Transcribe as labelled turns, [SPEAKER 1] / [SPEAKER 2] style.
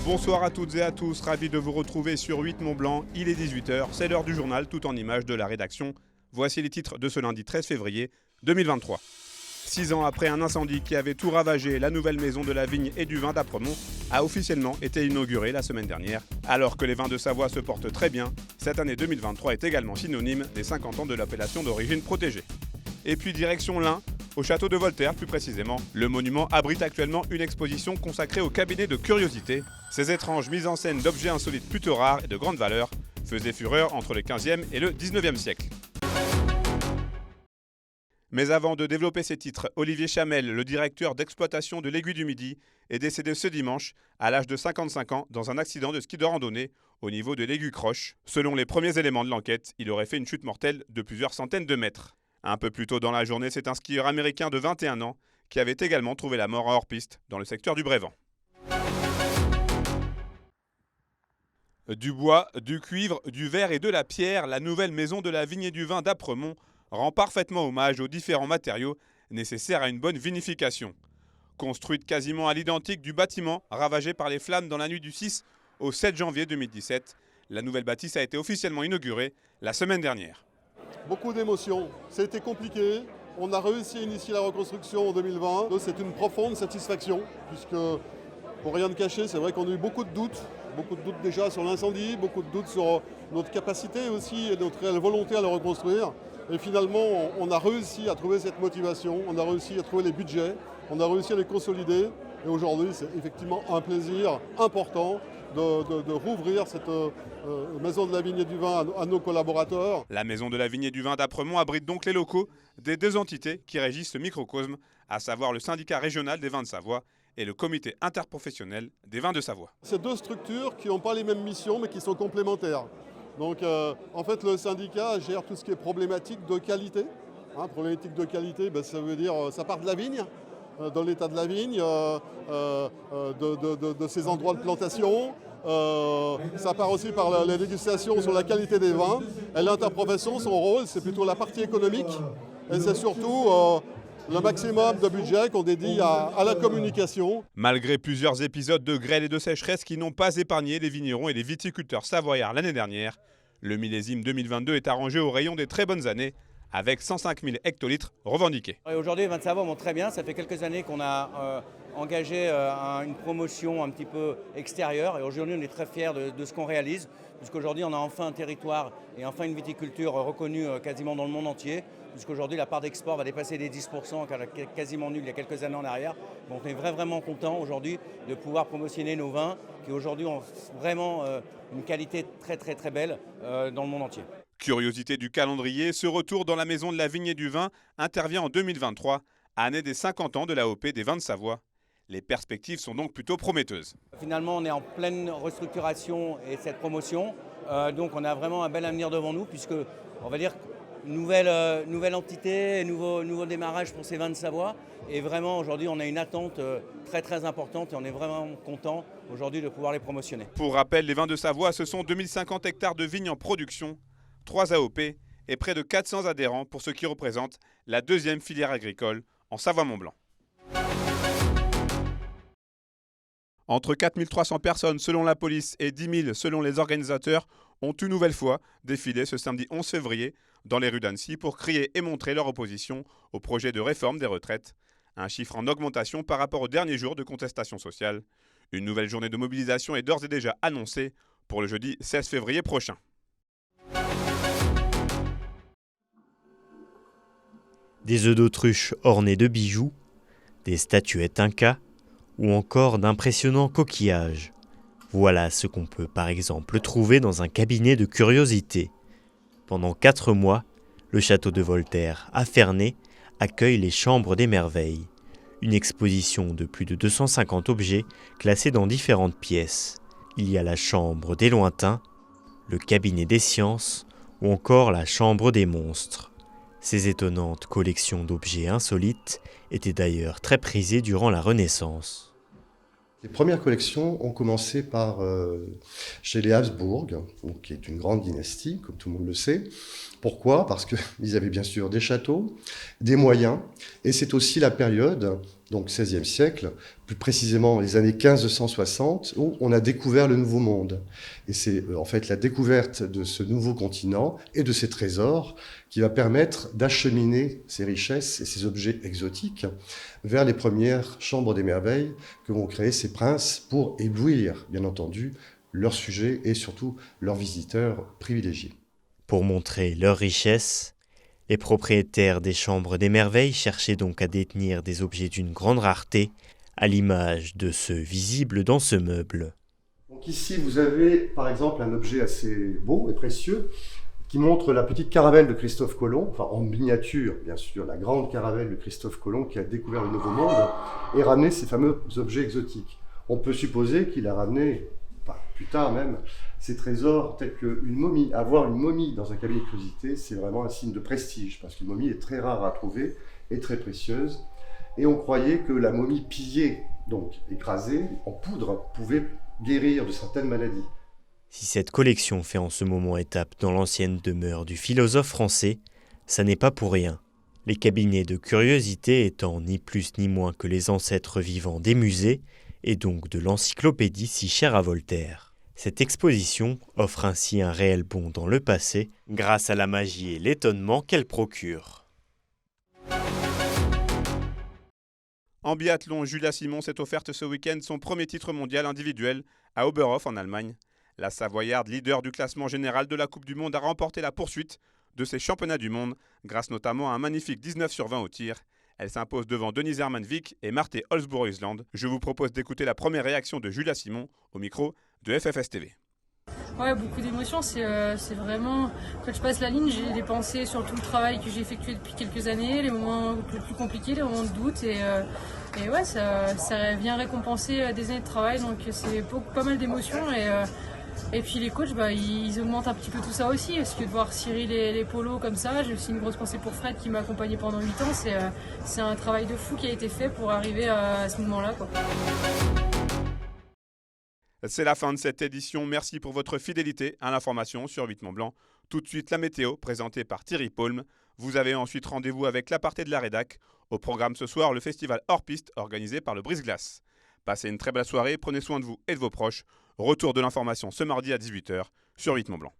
[SPEAKER 1] Bonsoir à toutes et à tous, ravi de vous retrouver sur 8 Mont-Blanc. Il est 18h, c'est l'heure du journal tout en images de la rédaction. Voici les titres de ce lundi 13 février 2023. 6 ans après un incendie qui avait tout ravagé, la nouvelle maison de la vigne et du vin d'Apremont a officiellement été inaugurée la semaine dernière. Alors que les vins de Savoie se portent très bien, cette année 2023 est également synonyme des 50 ans de l'appellation d'origine protégée. Et puis direction l'Ain, au château de Voltaire plus précisément. Le monument abrite actuellement une exposition consacrée au cabinet de curiosités. Ces étranges mises en scène d'objets insolites plutôt rares et de grande valeur faisaient fureur entre le 15e et le 19e siècle. Mais avant de développer ces titres, Olivier Chamel, le directeur d'exploitation de l'Aiguille du Midi, est décédé ce dimanche à l'âge de 55 ans dans un accident de ski de randonnée au niveau de l'Aiguille Croche. Selon les premiers éléments de l'enquête, il aurait fait une chute mortelle de plusieurs centaines de mètres. Un peu plus tôt dans la journée, c'est un skieur américain de 21 ans qui avait également trouvé la mort hors piste dans le secteur du Brévent. Du bois, du cuivre, du verre et de la pierre, la nouvelle maison de la vigne et du vin d'Apremont rend parfaitement hommage aux différents matériaux nécessaires à une bonne vinification. Construite quasiment à l'identique du bâtiment ravagé par les flammes dans la nuit du 6 au 7 janvier 2017, la nouvelle bâtisse a été officiellement inaugurée la semaine dernière.
[SPEAKER 2] Beaucoup d'émotions, c'était compliqué, on a réussi à initier la reconstruction en 2020, c'est une profonde satisfaction puisque, pour rien de cacher, c'est vrai qu'on a eu beaucoup de doutes déjà sur l'incendie, beaucoup de doutes sur notre capacité aussi et notre réelle volonté à le reconstruire. Et finalement, on a réussi à trouver cette motivation, on a réussi à trouver les budgets, on a réussi à les consolider. Et aujourd'hui, c'est effectivement un plaisir important de rouvrir cette maison de la vigne et du vin à nos collaborateurs.
[SPEAKER 1] La maison de la vigne et du vin d'Apremont abrite donc les locaux des deux entités qui régissent ce microcosme, à savoir le syndicat régional des vins de Savoie et le comité interprofessionnel des vins de Savoie.
[SPEAKER 2] C'est deux structures qui n'ont pas les mêmes missions mais qui sont complémentaires. Donc en fait le syndicat gère tout ce qui est problématique de qualité. Problématique de qualité, ça veut dire ça part de la vigne, dans l'état de la vigne, de ses endroits de plantation. Ça part aussi par la dégustation sur la qualité des vins. Et l'interprofession, son rôle, c'est plutôt la partie économique. Et c'est surtout le maximum de budget qu'on dédie à la communication.
[SPEAKER 1] Malgré plusieurs épisodes de grêle et de sécheresse qui n'ont pas épargné les vignerons et les viticulteurs savoyards l'année dernière, le millésime 2022 est arrangé au rayon des très bonnes années, avec 105 000 hectolitres revendiqués.
[SPEAKER 3] Aujourd'hui, les vins de Savoie vont très bien. Ça fait quelques années qu'on a engagé une promotion un petit peu extérieure. Et aujourd'hui, on est très fiers de ce qu'on réalise. Puisqu'aujourd'hui, on a enfin un territoire et enfin une viticulture reconnue quasiment dans le monde entier. Puisqu'aujourd'hui, la part d'export va dépasser les 10%, car elle est quasiment nulle il y a quelques années en arrière. Donc on est vraiment content aujourd'hui de pouvoir promotionner nos vins qui aujourd'hui ont vraiment une qualité très très très belle dans le monde entier.
[SPEAKER 1] Curiosité du calendrier, ce retour dans la maison de la vigne et du vin intervient en 2023, année des 50 ans de l'AOP des vins de Savoie. Les perspectives sont donc plutôt prometteuses.
[SPEAKER 3] Finalement, on est en pleine restructuration et cette promotion. Donc on a vraiment un bel avenir devant nous, puisque, on va dire, nouvelle entité, nouveau démarrage pour ces vins de Savoie. Et vraiment, aujourd'hui, on a une attente très très importante et on est vraiment content aujourd'hui de pouvoir les promotionner.
[SPEAKER 1] Pour rappel, les vins de Savoie, ce sont 2050 hectares de vignes en production, 3 AOP et près de 400 adhérents pour ce qui représente la deuxième filière agricole en Savoie-Mont-Blanc. Entre 4 300 personnes selon la police et 10 000 selon les organisateurs ont une nouvelle fois défilé ce samedi 11 février dans les rues d'Annecy pour crier et montrer leur opposition au projet de réforme des retraites. Un chiffre en augmentation par rapport au dernier jour de contestation sociale. Une nouvelle journée de mobilisation est d'ores et déjà annoncée pour le jeudi 16 février prochain.
[SPEAKER 4] Des œufs d'autruche ornés de bijoux, des statuettes incas ou encore d'impressionnants coquillages. Voilà ce qu'on peut par exemple trouver dans un cabinet de curiosités. Pendant 4 mois, le château de Voltaire à Ferney accueille les Chambres des Merveilles, une exposition de plus de 250 objets classés dans différentes pièces. Il y a la Chambre des Lointains, le cabinet des Sciences ou encore la Chambre des Monstres. Ces étonnantes collections d'objets insolites étaient d'ailleurs très prisées durant la Renaissance.
[SPEAKER 5] Les premières collections ont commencé par chez les Habsbourg, qui est une grande dynastie, comme tout le monde le sait. Pourquoi ? Parce qu'ils avaient bien sûr des châteaux, des moyens, et c'est aussi la période donc XVIe siècle, plus précisément les années 1560, où on a découvert le Nouveau Monde. Et c'est en fait la découverte de ce nouveau continent et de ses trésors qui va permettre d'acheminer ces richesses et ces objets exotiques vers les premières chambres des merveilles que vont créer ces princes pour éblouir, bien entendu, leurs sujets et surtout leurs visiteurs privilégiés.
[SPEAKER 4] Pour montrer leur richesse, les propriétaires des chambres des merveilles cherchaient donc à détenir des objets d'une grande rareté, à l'image de ceux visibles dans ce meuble.
[SPEAKER 5] Donc ici, vous avez par exemple un objet assez beau et précieux qui montre la petite caravelle de Christophe Colomb, enfin en miniature bien sûr, la grande caravelle de Christophe Colomb qui a découvert le Nouveau Monde et ramené ces fameux objets exotiques. On peut supposer qu'il a ramené, plus tard même, ces trésors tels qu'une momie. Avoir une momie dans un cabinet de curiosité, c'est vraiment un signe de prestige, parce qu'une momie est très rare à trouver et très précieuse. Et on croyait que la momie pillée, donc écrasée, en poudre, pouvait guérir de certaines maladies.
[SPEAKER 4] Si cette collection fait en ce moment étape dans l'ancienne demeure du philosophe français, ça n'est pas pour rien. Les cabinets de curiosité étant ni plus ni moins que les ancêtres vivants des musées, et donc de l'encyclopédie si chère à Voltaire. Cette exposition offre ainsi un réel bond dans le passé, grâce à la magie et l'étonnement qu'elle procure.
[SPEAKER 1] En biathlon, Julia Simon s'est offerte ce week-end son premier titre mondial individuel à Oberhof en Allemagne. La Savoyarde, leader du classement général de la Coupe du Monde, a remporté la poursuite de ses championnats du monde, grâce notamment à un magnifique 19/20 au tir. Elle s'impose devant Denise Hermanvik et Marthe Holzbourg-Island. Je vous propose d'écouter la première réaction de Julia Simon au micro de FFS TV.
[SPEAKER 6] Ouais, beaucoup d'émotions, c'est vraiment, quand je passe la ligne, j'ai des pensées sur tout le travail que j'ai effectué depuis quelques années, les moments les plus compliqués, les moments de doute, et ouais, ça vient récompenser des années de travail, donc c'est pas mal d'émotions, et puis les coachs, ils augmentent un petit peu tout ça aussi, parce que de voir Cyril les polos comme ça, j'ai aussi une grosse pensée pour Fred qui m'a accompagné pendant 8 ans, c'est un travail de fou qui a été fait pour arriver à ce moment-là, quoi.
[SPEAKER 1] C'est la fin de cette édition. Merci pour votre fidélité à l'information sur 8 Mont Blanc. Tout de suite, la météo présentée par Thierry Paulme. Vous avez ensuite rendez-vous avec l'aparté de la rédac. Au programme ce soir, le festival hors piste organisé par le Brise-Glace. Passez une très belle soirée, prenez soin de vous et de vos proches. Retour de l'information ce mardi à 18h sur 8 Mont Blanc.